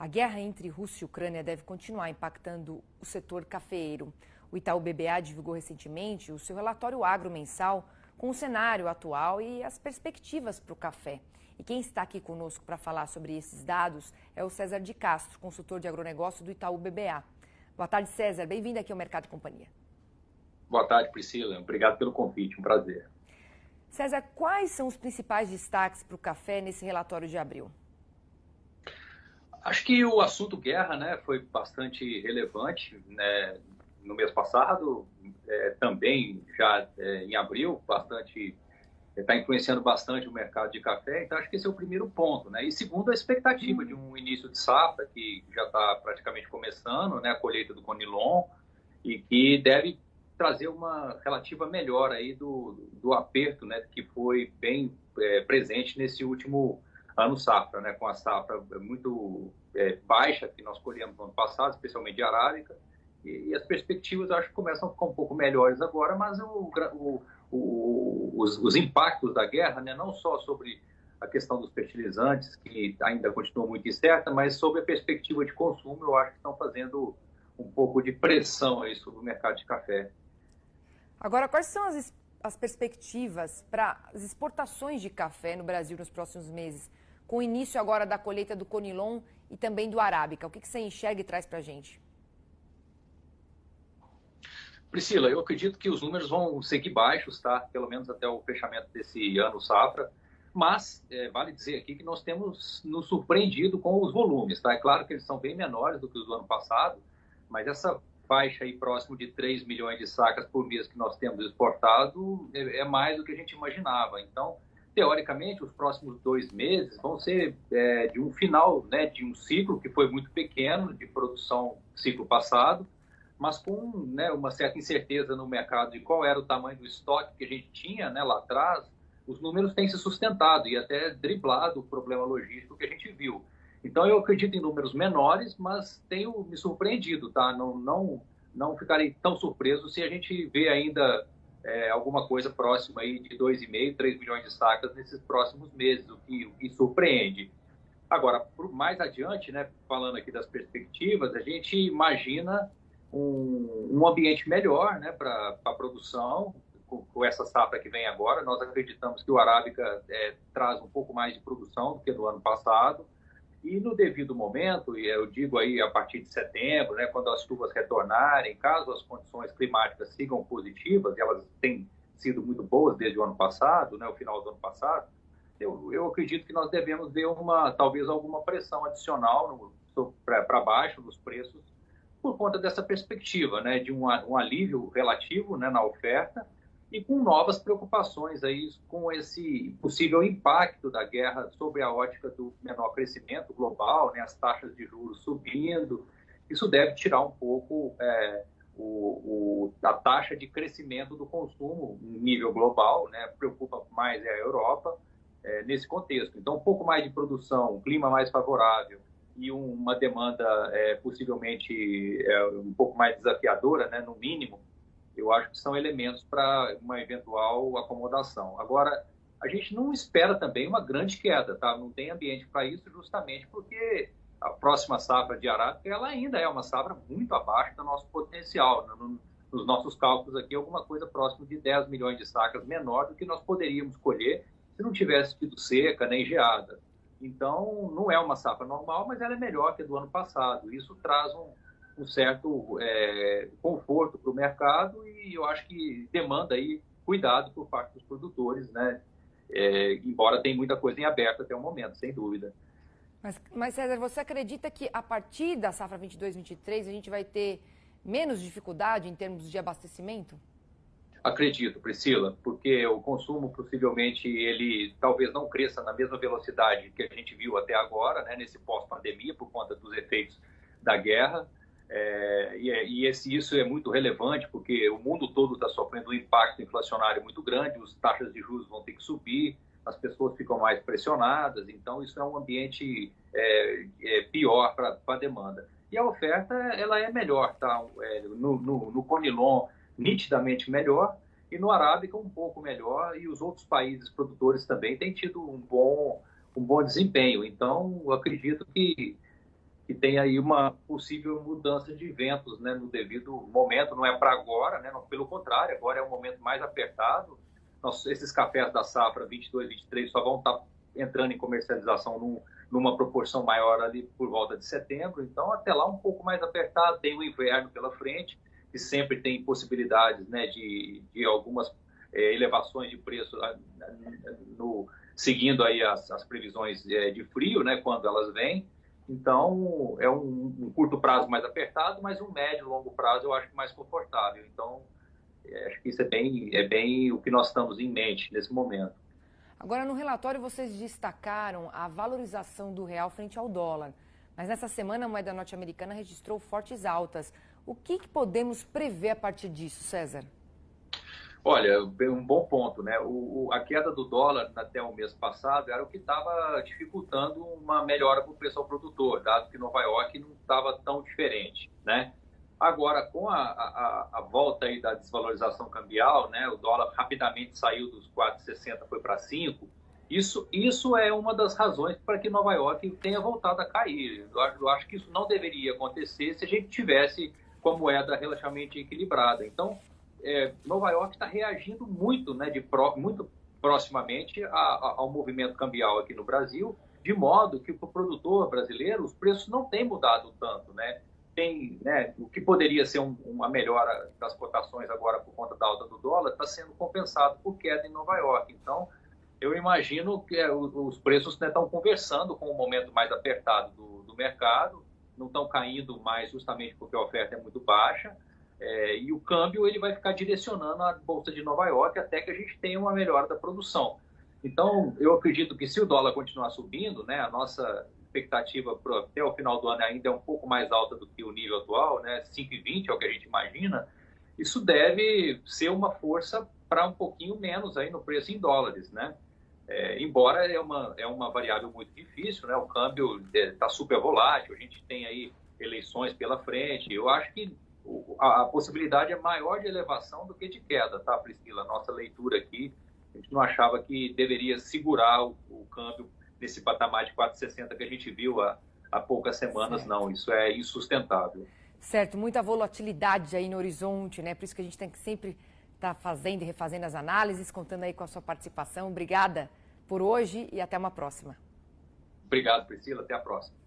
A guerra entre Rússia e Ucrânia deve continuar impactando o setor cafeeiro. O Itaú BBA divulgou recentemente o seu relatório agro mensal com o cenário atual e as perspectivas para o café. E quem está aqui conosco para falar sobre esses dados é o César de Castro, consultor de agronegócio do Itaú BBA. Boa tarde, César. Bem-vindo aqui ao Mercado e Companhia. Boa tarde, Priscila. Obrigado pelo convite. Um prazer. César, quais são os principais destaques para o café nesse relatório de abril? Acho que o assunto guerra, né, foi bastante relevante, né, no mês passado, também já em abril, está influenciando bastante o mercado de café. Então acho que esse é o primeiro ponto, né? E segundo, a expectativa de um início de safra que já está praticamente começando, né, a colheita do Conilon, e que deve trazer uma relativa melhora aí do aperto, né, que foi bem presente nesse último ano safra, né, com a safra muito baixa que nós colhemos no ano passado, especialmente de arábica, e as perspectivas acho que começam a ficar um pouco melhores agora, mas os impactos da guerra, né, não só sobre a questão dos fertilizantes, que ainda continua muito incerta, mas sobre a perspectiva de consumo, eu acho que estão fazendo um pouco de pressão aí sobre o mercado de café. Agora, quais são as perspectivas para as exportações de café no Brasil nos próximos meses, com o início agora da colheita do Conilon e também do arábica? O que você enxerga e traz para a gente? Priscila, eu acredito que os números vão seguir baixos, tá? Pelo menos até o fechamento desse ano safra, mas vale dizer aqui que nós temos nos surpreendido com os volumes, tá? É claro que eles são bem menores do que os do ano passado, mas essa faixa aí próximo de 3 milhões de sacas por mês que nós temos exportado é mais do que a gente imaginava. Então, teoricamente, os próximos 2 meses vão ser de um final, né, de um ciclo que foi muito pequeno de produção ciclo passado, mas com, né, uma certa incerteza no mercado de qual era o tamanho do estoque que a gente tinha, né, lá atrás. Os números têm se sustentado e até driblado o problema logístico que a gente viu. Então, eu acredito em números menores, mas tenho me surpreendido, tá? Não ficarei tão surpreso se a gente vê ainda alguma coisa próxima aí de 2,5, 3 milhões de sacas nesses próximos meses, o que surpreende. Agora, mais adiante, né, falando aqui das perspectivas, a gente imagina um ambiente melhor, né, para a produção, com essa safra que vem agora. Nós acreditamos que o arábica traz um pouco mais de produção do que no ano passado. E no devido momento, e eu digo aí a partir de setembro, né, quando as chuvas retornarem, caso as condições climáticas sigam positivas, e elas têm sido muito boas desde o ano passado, né, o final do ano passado, eu acredito que nós devemos ver talvez alguma pressão adicional para baixo nos preços, por conta dessa perspectiva, né, de um alívio relativo, né, na oferta, e com novas preocupações aí com esse possível impacto da guerra sobre a ótica do menor crescimento global, né, as taxas de juros subindo. Isso deve tirar um pouco a taxa de crescimento do consumo em nível global, né, preocupa mais a Europa nesse contexto. Então, um pouco mais de produção, um clima mais favorável e uma demanda possivelmente um pouco mais desafiadora, né, no mínimo, eu acho que são elementos para uma eventual acomodação. Agora, a gente não espera também uma grande queda, tá? Não tem ambiente para isso, justamente porque a próxima safra de arábica ela ainda é uma safra muito abaixo do nosso potencial. Nos nossos cálculos aqui, alguma coisa próximo de 10 milhões de sacas menor do que nós poderíamos colher se não tivesse tido seca nem geada. Então, não é uma safra normal, mas ela é melhor que a do ano passado. Isso traz um certo conforto para o mercado e eu acho que demanda aí cuidado por parte dos produtores, né? Embora tenha muita coisa em aberto até o momento, sem dúvida. Mas César, você acredita que a partir da safra 22-23 a gente vai ter menos dificuldade em termos de abastecimento? Acredito, Priscila, porque o consumo possivelmente ele talvez não cresça na mesma velocidade que a gente viu até agora, né, nesse pós-pandemia, por conta dos efeitos da guerra. Isso é muito relevante porque o mundo todo está sofrendo um impacto inflacionário muito grande, as taxas de juros vão ter que subir, as pessoas ficam mais pressionadas, então isso é um ambiente pior para a demanda. E a oferta ela é melhor, tá? No Conilon, nitidamente melhor, e no arábica um pouco melhor, e os outros países produtores também têm tido um bom desempenho. Então, eu acredito que tem aí uma possível mudança de ventos, né, no devido momento, não é para agora, né, não, pelo contrário, agora é o momento mais apertado. Esses cafés da safra 22, 23 só vão estar entrando em comercialização numa proporção maior ali por volta de setembro, então até lá um pouco mais apertado, tem o inverno pela frente, que sempre tem possibilidades, né, de algumas elevações de preço seguindo aí as previsões de frio, né, quando elas vêm. Então, é um curto prazo mais apertado, mas um médio e longo prazo eu acho mais confortável. Então, acho que isso é bem o que nós estamos em mente nesse momento. Agora, no relatório, vocês destacaram a valorização do real frente ao dólar. Mas nessa semana, a moeda norte-americana registrou fortes altas. O que podemos prever a partir disso, César? Olha, um bom ponto, né? A queda do dólar até o mês passado era o que estava dificultando uma melhora para o preço ao produtor, dado que Nova York não estava tão diferente, né? Agora, com a volta aí da desvalorização cambial, né? O dólar rapidamente saiu dos 4,60, foi para 5. Isso é uma das razões para que Nova York tenha voltado a cair. Eu acho que isso não deveria acontecer se a gente tivesse com a moeda relativamente equilibrada. Então, Nova York está reagindo muito, né, muito proximamente ao movimento cambial aqui no Brasil, de modo que para o produtor brasileiro os preços não têm mudado tanto, né? Tem, né, o que poderia ser uma melhora das cotações agora por conta da alta do dólar está sendo compensado por queda em Nova York. Então, eu imagino que os preços, né, estão conversando com o momento mais apertado do mercado, não estão caindo mais justamente porque a oferta é muito baixa. E o câmbio ele vai ficar direcionando a Bolsa de Nova York até que a gente tenha uma melhora da produção. Então, eu acredito que se o dólar continuar subindo, né, a nossa expectativa até o final do ano ainda é um pouco mais alta do que o nível atual, né, 5,20 é o que a gente imagina, isso deve ser uma força para um pouquinho menos aí no preço em dólares, né? Embora é uma variável muito difícil, né, o câmbio está super volátil, a gente tem aí eleições pela frente, eu acho que a possibilidade é maior de elevação do que de queda, tá, Priscila? Nossa leitura aqui, a gente não achava que deveria segurar o câmbio nesse patamar de 4,60 que a gente viu há poucas semanas, certo. Não, isso é insustentável. Certo, muita volatilidade aí no horizonte, né? Por isso que a gente tem que sempre estar fazendo e refazendo as análises, contando aí com a sua participação. Obrigada por hoje e até uma próxima. Obrigado, Priscila, até a próxima.